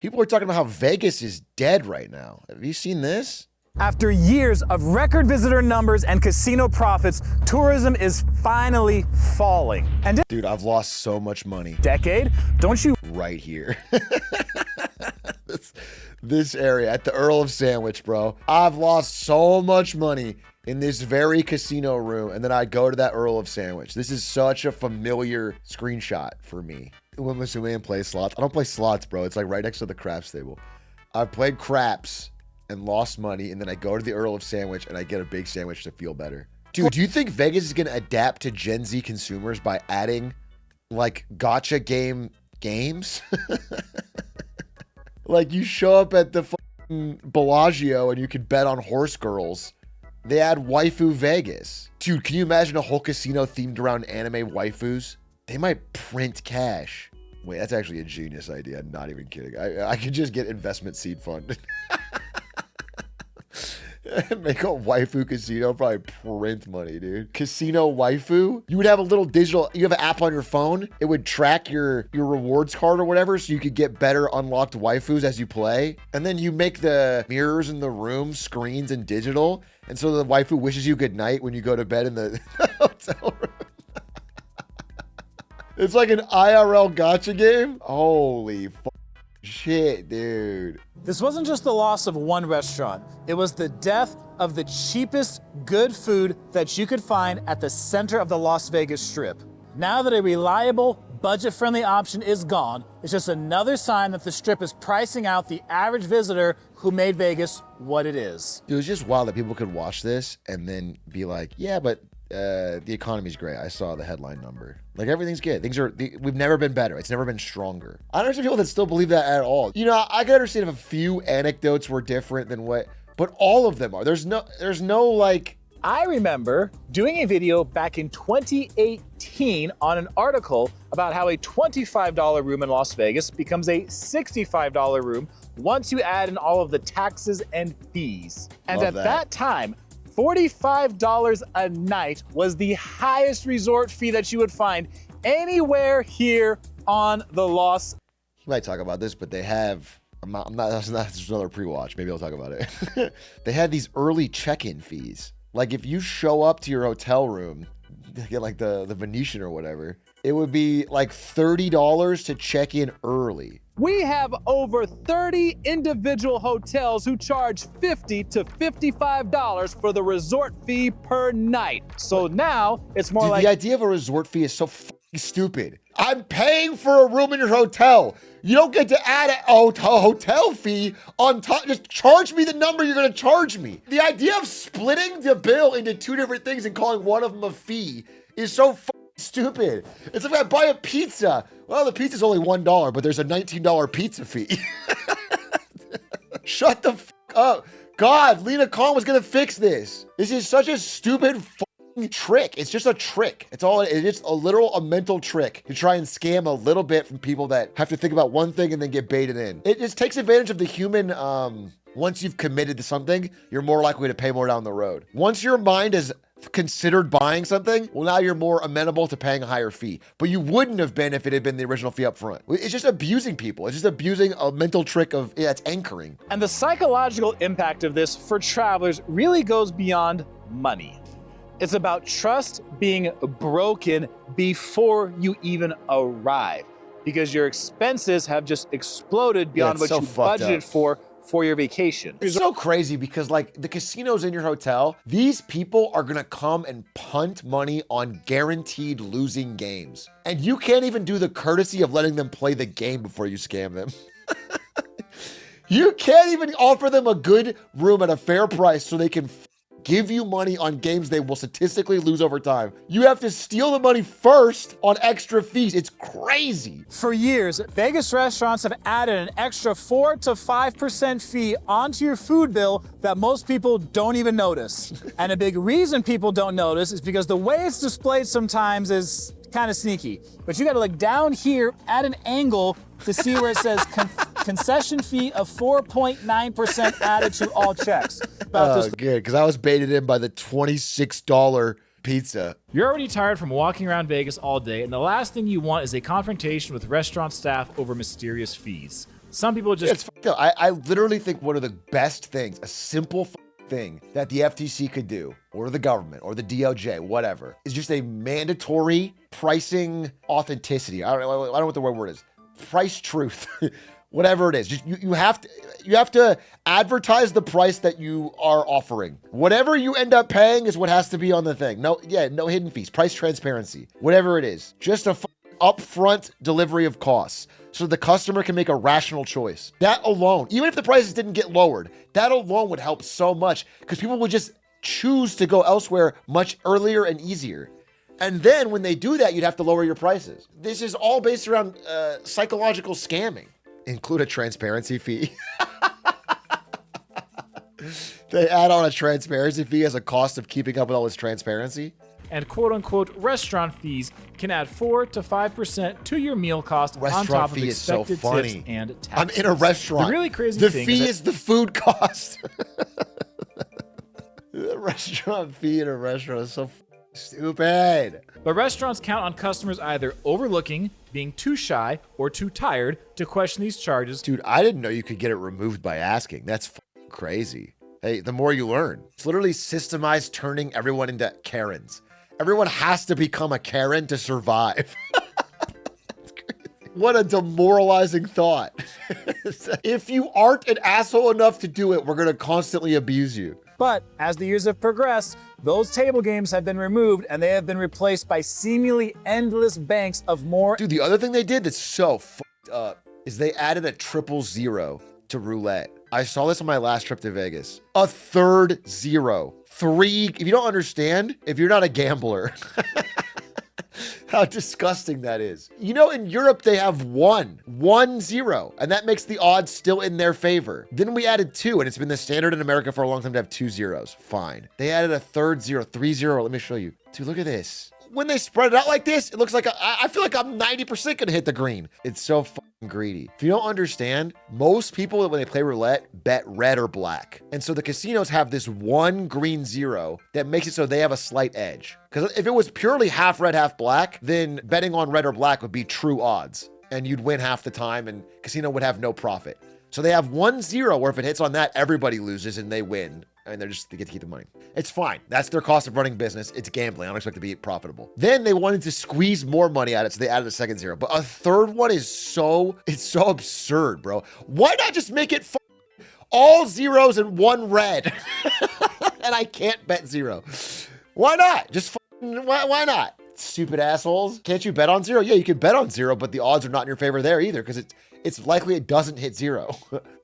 People are talking about how Vegas is dead right now. Have you seen this? After years of record visitor numbers and casino profits, tourism is finally falling. And dude, I've lost so much money. Decade, don't you? Right here. this area at the Earl of Sandwich, bro. I've lost so much money in this very casino room, and then I go to that Earl of Sandwich. This is such a familiar screenshot for me. When Masuman plays slots, I don't play slots, bro. It's like right next to the craps table. I've played craps and lost money, and then I go to the Earl of Sandwich and I get a big sandwich to feel better. Dude, do you think Vegas is gonna adapt to Gen Z consumers by adding like gotcha games? Like you show up at the Bellagio and you can bet on horse girls. They add waifu Vegas. Dude, can you imagine a whole casino themed around anime waifus? They might print cash. Wait, that's actually a genius idea. I'm not even kidding. I could just get investment seed fund. Make a waifu casino, probably print money, dude. Casino waifu. You would have a little digital, you have an app on your phone. It would track your rewards card or whatever, so you could get better unlocked waifus as you play. And then you make the mirrors in the room screens and digital. And so the waifu wishes you good night when you go to bed in the hotel room. It's like an IRL gotcha game. Holy shit, dude. This wasn't just the loss of one restaurant. It was the death of the cheapest good food that you could find at the center of the Las Vegas Strip. Now that a reliable, budget-friendly option is gone, it's just another sign that the Strip is pricing out the average visitor who made Vegas what it is. It was just wild that people could watch this and then be like, yeah, but the economy's great. I saw the headline number. Like, everything's good. We've never been better. It's never been stronger. I don't understand people that still believe that at all. You know, I can understand if a few anecdotes were different than but all of them are. There's no like. I remember doing a video back in 2018 on an article about how a $25 room in Las Vegas becomes a $65 room once you add in all of the taxes and fees. And at that time, $45 a night was the highest resort fee that you would find anywhere here on the Los. You might talk about this, but they have, that's another pre-watch. Maybe I'll talk about it. They had these early check-in fees. Like if you show up to your hotel room, get like the Venetian or whatever, it would be like $30 to check in early. We have over 30 individual hotels who charge $50 to $55 for the resort fee per night. So now it's more like— the idea of a resort fee is so fucking stupid. I'm paying for a room in your hotel. You don't get to add a hotel fee on top. Just charge me the number you're gonna charge me. The idea of splitting the bill into two different things and calling one of them a fee is so stupid. It's like I buy a pizza. Well, the pizza's only $1, but there's a $19 pizza fee. Shut the fuck up. God, Lena Khan was gonna fix this. This is such a stupid trick. It's just a trick. It's just a mental trick to try and scam a little bit from people that have to think about one thing and then get baited in. It just takes advantage of the human, once you've committed to something, you're more likely to pay more down the road. Once your mind is considered buying something, well, now you're more amenable to paying a higher fee. But you wouldn't have been if it had been the original fee up front. It's just abusing people. It's just abusing a mental trick of, it's anchoring. And the psychological impact of this for travelers really goes beyond money. It's about trust being broken before you even arrive, because your expenses have just exploded beyond what you budgeted for your vacation. It's so crazy because like the casinos in your hotel, these people are gonna come and punt money on guaranteed losing games. And you can't even do the courtesy of letting them play the game before you scam them. You can't even offer them a good room at a fair price so they can give you money on games they will statistically lose over time. You have to steal the money first on extra fees. It's crazy. For years, Vegas restaurants have added an extra 4 to 5% fee onto your food bill that most people don't even notice. And a big reason people don't notice is because the way it's displayed sometimes is kind of sneaky. But you gotta look down here at an angle to see where it says concession fee of 4.9% added to all checks. Good, because I was baited in by the $26 pizza. You're already tired from walking around Vegas all day, and the last thing you want is a confrontation with restaurant staff over mysterious fees. Some people just It's fucked up. I literally think one of the best things, a simple thing that the FTC could do, or the government, or the DOJ, whatever, is just a mandatory pricing authenticity. I don't know what the word is. Price truth, whatever it is. Just you have to advertise the price that you are offering. Whatever you end up paying is what has to be on the thing. No hidden fees. Price transparency. Whatever it is, just a upfront delivery of costs, so the customer can make a rational choice. That alone, even if the prices didn't get lowered, that alone would help so much, because people would just choose to go elsewhere much earlier and easier. And then when they do that, you'd have to lower your prices. This is all based around psychological scamming. Include a transparency fee. They add on a transparency fee as a cost of keeping up with all this transparency. and quote-unquote restaurant fees can add 4 to 5% to your meal cost on Restaurant top of fee is so expected funny. tips and taxes. I'm in a restaurant. The really crazy The thing fee is is the food cost. The restaurant fee in a restaurant is so stupid. but restaurants count on customers either overlooking, being too shy, or too tired to question these charges. Dude, I didn't know you could get it removed by asking. That's crazy. Hey, the more you learn. It's literally systemized turning everyone into Karens. Everyone has to become a Karen to survive. What a demoralizing thought. If you aren't an asshole enough to do it, we're going to constantly abuse you. But as the years have progressed, those table games have been removed and they have been replaced by seemingly endless banks of more. Dude, the other thing they did that's so fucked up is they added a 000 to roulette. I saw this on my last trip to Vegas. A third zero. 3. If you don't understand, if you're not a gambler, how disgusting that is. You know, in Europe, they have 1 0, and that makes the odds still in their favor. Then we added 2, and it's been the standard in America for a long time to have 2 zeros. Fine. They added a third 0, 3 0. Let me show you. Dude, look at this. When they spread it out like this, it looks like I feel like I'm 90% gonna hit the green. It's so fucking greedy. If you don't understand, most people when they play roulette bet red or black. And so the casinos have this 1 green 0 that makes it so they have a slight edge. Because if it was purely half red, half black, then betting on red or black would be true odds. And you'd win half the time and casino would have no profit. So they have 1 0 where if it hits on that, everybody loses and they win. And they get to keep the money. It's fine. That's their cost of running business. It's gambling. I don't expect to be profitable. Then they wanted to squeeze more money at it, so they added a second 0. But a third one is it's so absurd, bro. Why not just make it all zeros and 1 red? And I can't bet 0. Why not? Why not? Stupid assholes. Can't you bet on 0? Yeah, you can bet on 0, but the odds are not in your favor there either because it's likely it doesn't hit 0.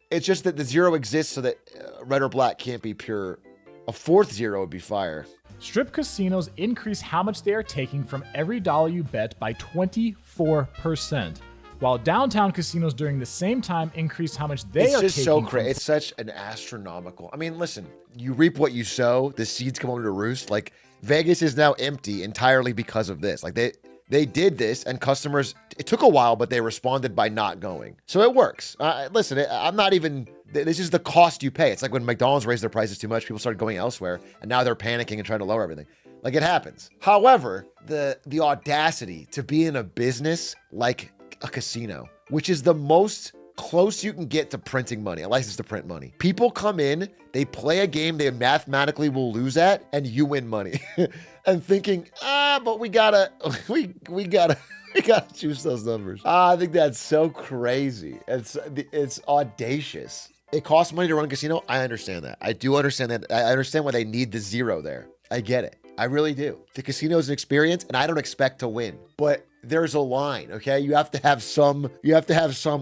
It's just that the 0 exists so that red or black can't be pure. A 4th 0 would be fire. Strip casinos increase how much they are taking from every dollar you bet by 24%, while downtown casinos during the same time increase how much they are taking. It's just so crazy. It's such an astronomical. I mean, listen, you reap what you sow. The seeds come home to roost. Like Vegas is now empty entirely because of this. Like they did this and customers, it took a while, but they responded by not going. So it works. Listen, I'm not even, this is the cost you pay. It's like when McDonald's raised their prices too much, people started going elsewhere and now they're panicking and trying to lower everything. Like it happens. However, the audacity to be in a business like a casino, which is the most close you can get to printing money, a license to print money. People come in, they play a game they mathematically will lose at, and you win money. And thinking, but we gotta choose those numbers. I think that's so crazy. It's audacious. It costs money to run a casino. I understand that. I do understand that. I understand why they need the 0 there. I get it. I really do. The casino is an experience, and I don't expect to win. But there's a line, okay? You have to have some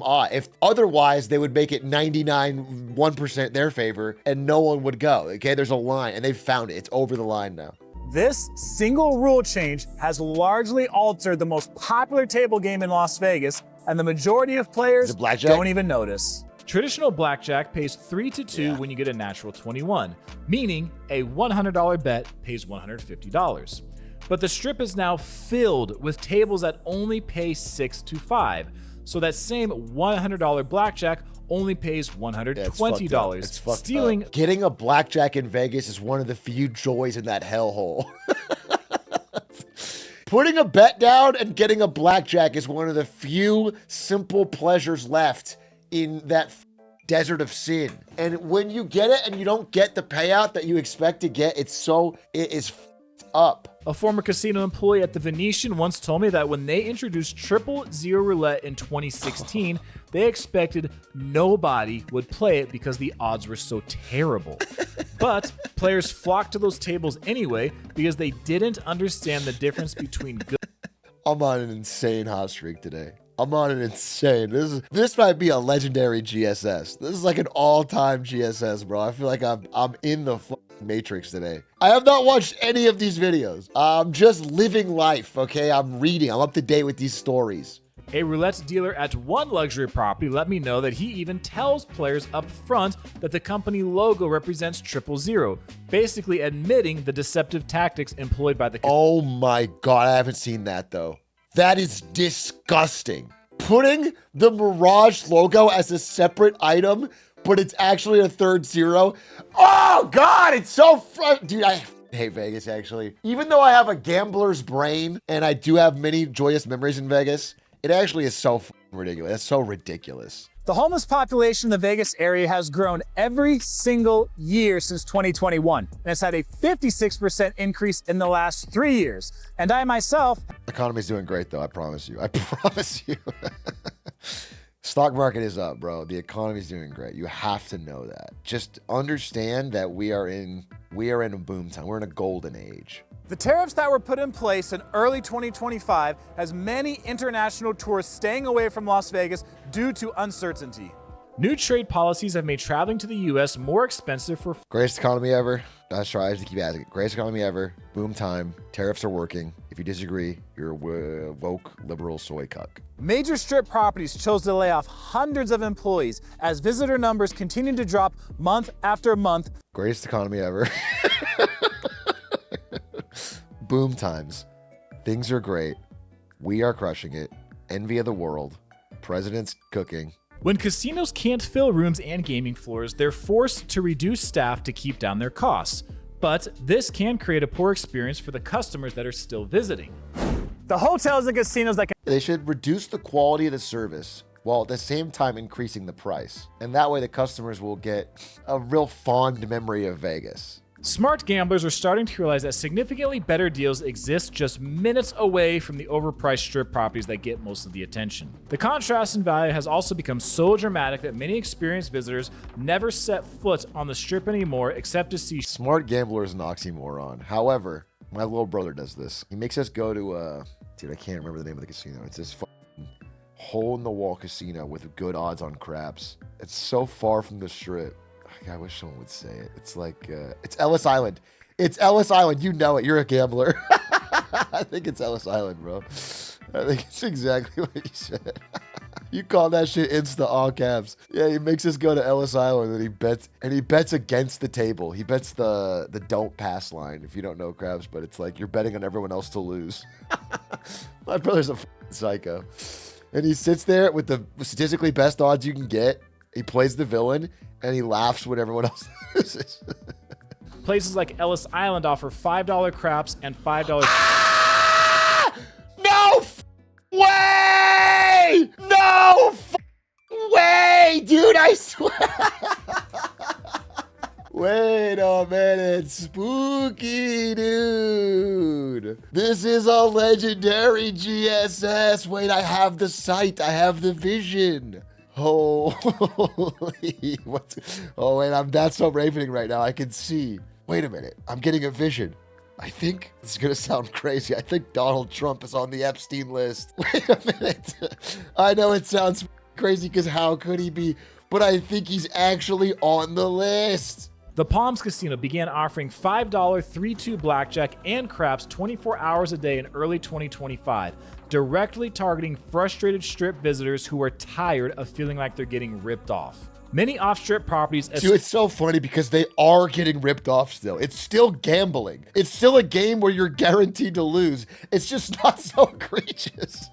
odd. If otherwise, they would make it 1% their favor, and no one would go, okay? There's a line, and they've found it. It's over the line now. This single rule change has largely altered the most popular table game in Las Vegas, and the majority of players don't even notice. Traditional blackjack pays 3 to 2 when you get a natural 21, meaning a $100 bet pays $150. But the strip is now filled with tables that only pay 6 to 5. So that same $100 blackjack only pays $120. It's fucked stealing up. Getting a blackjack in Vegas is one of the few joys in that hellhole. Putting a bet down and getting a blackjack is one of the few simple pleasures left in that desert of sin. And when you get it and you don't get the payout that you expect to get, it is up. A former casino employee at the Venetian once told me that when they introduced 000 roulette in 2016, they expected nobody would play it because the odds were so terrible. But players flocked to those tables anyway because they didn't understand the difference between good. I'm on an insane hot streak today. I'm on an insane. This might be a legendary GSS. This is like an all-time GSS, bro. I feel like I'm in the Matrix today. I have not watched any of these videos. I'm just living life, okay? I'm reading. I'm up to date with these stories. A roulette dealer at one luxury property let me know that he even tells players up front that the company logo represents 000, basically admitting the deceptive tactics employed by the Oh my God, I haven't seen that though. That is disgusting. Putting the Mirage logo as a separate item, but it's actually a third zero. Oh God, it's so dude, I hate Vegas actually. Even though I have a gambler's brain and I do have many joyous memories in Vegas, it actually is so ridiculous. It's so ridiculous. The homeless population in the Vegas area has grown every single year since 2021, and it's had a 56% increase in the last 3 years. And I myself... The economy's doing great though, I promise you. I promise you. Stock market is up, bro. The economy's doing great. You have to know that. Just understand that we are in a boom time. We're in a golden age. The tariffs that were put in place in early 2025 has many international tourists staying away from Las Vegas due to uncertainty. New trade policies have made traveling to the U.S. more expensive for... Greatest economy ever. That's right. I have to keep asking. Greatest economy ever. Boom time. Tariffs are working. If you disagree, you're a woke liberal soy cuck. Major strip properties chose to lay off hundreds of employees as visitor numbers continue to drop month after month. Greatest economy ever. Boom times. Things are great. We are crushing it. Envy of the world. President's cooking. When casinos can't fill rooms and gaming floors, they're forced to reduce staff to keep down their costs. But this can create a poor experience for the customers that are still visiting. The hotels and casinos that can... They should reduce the quality of the service while at the same time increasing the price. And that way the customers will get a real fond memory of Vegas. Smart gamblers are starting to realize that significantly better deals exist just minutes away from the overpriced strip properties that get most of the attention. The contrast in value has also become so dramatic that many experienced visitors never set foot on the strip anymore except to see... Smart gambler is an oxymoron. However, my little brother does this. He makes us go to, dude, I can't remember the name of the casino. It's this hole-in-the-wall casino with good odds on craps. It's so far from the strip. I wish someone would say it. It's like, it's Ellis Island. It's Ellis Island. You know it. You're a gambler. I think it's Ellis Island, bro. I think it's exactly what you said. You call that shit Insta all caps. Yeah, he makes us go to Ellis Island and he bets against the table. He bets the don't pass line, if you don't know craps, but it's like you're betting on everyone else to lose. My brother's a psycho. And he sits there with the statistically best odds you can get. He plays the villain, and he laughs when everyone else loses. Places like Ellis Island offer $5 craps and $5... No way! No way, dude, I swear. Wait a minute, spooky dude. This is a legendary GSS. Wait, I have the sight. I have the vision. Holy, what? Oh, wait, that's so ravening right now. I can see. Wait a minute. I'm getting a vision. I think this is going to sound crazy. I think Donald Trump is on the Epstein list. Wait a minute. I know it sounds crazy because how could he be? But I think he's actually on the list. The Palms Casino began offering $5 3-2 blackjack and craps 24 hours a day in early 2025, directly targeting frustrated strip visitors who are tired of feeling like they're getting ripped off. Many off-strip properties... Dude, it's so funny because they are getting ripped off still. It's still gambling. It's still a game where you're guaranteed to lose. It's just not so egregious.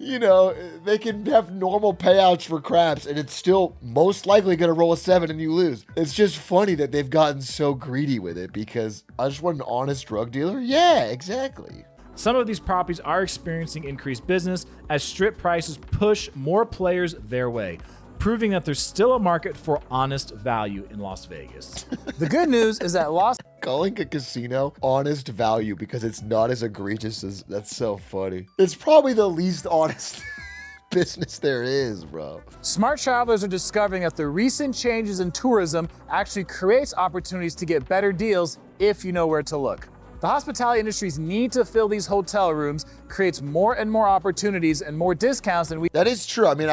You know, they can have normal payouts for craps and it's still most likely going to roll a 7 and you lose. It's just funny that they've gotten so greedy with it because I just want an honest drug dealer. Yeah, exactly. Some of these properties are experiencing increased business as strip prices push more players their way. proving that there's still a market for honest value in Las Vegas. The good news is that Las Calling a casino honest value because it's not as egregious as, that's so funny. It's probably the least honest business there is, bro. Smart travelers are discovering that the recent changes in tourism actually creates opportunities to get better deals if you know where to look. The hospitality industry's need to fill these hotel rooms creates more and more opportunities and more discounts than we. That is true. I mean,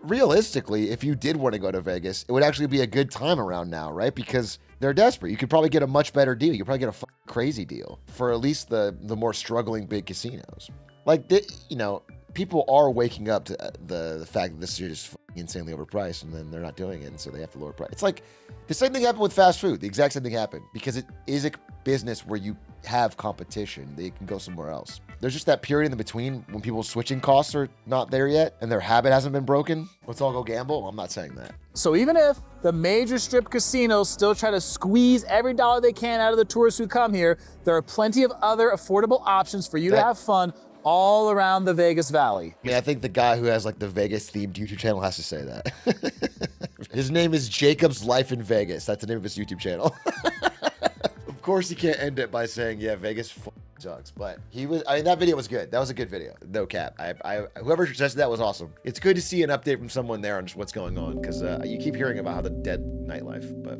realistically, if you did want to go to Vegas, it would actually be a good time around now, right? Because they're desperate. You could probably get a much better deal. You could probably get a crazy deal for at least the more struggling big casinos. Like, you know, people are waking up to the fact that this is just insanely overpriced, and then they're not doing it, and so they have to lower price. It's like the same thing happened with fast food. The exact same thing happened because it is a business where you have competition. They can go somewhere else. There's just that period in the between when people's switching costs are not there yet and their habit hasn't been broken. Let's all go gamble. I'm not saying that. So even if the major strip casinos still try to squeeze every dollar they can out of the tourists who come here, there are plenty of other affordable options for you to have fun all around the Vegas Valley. I mean, I think the guy who has like the Vegas themed YouTube channel has to say that. His name is Jacob's Life in Vegas. That's the name of his YouTube channel. Of course, he can't end it by saying, yeah, Vegas sucks. But I mean, that video was good. That was a good video. No cap. Whoever suggested that was awesome. It's good to see an update from someone there on just what's going on because you keep hearing about how the dead nightlife, but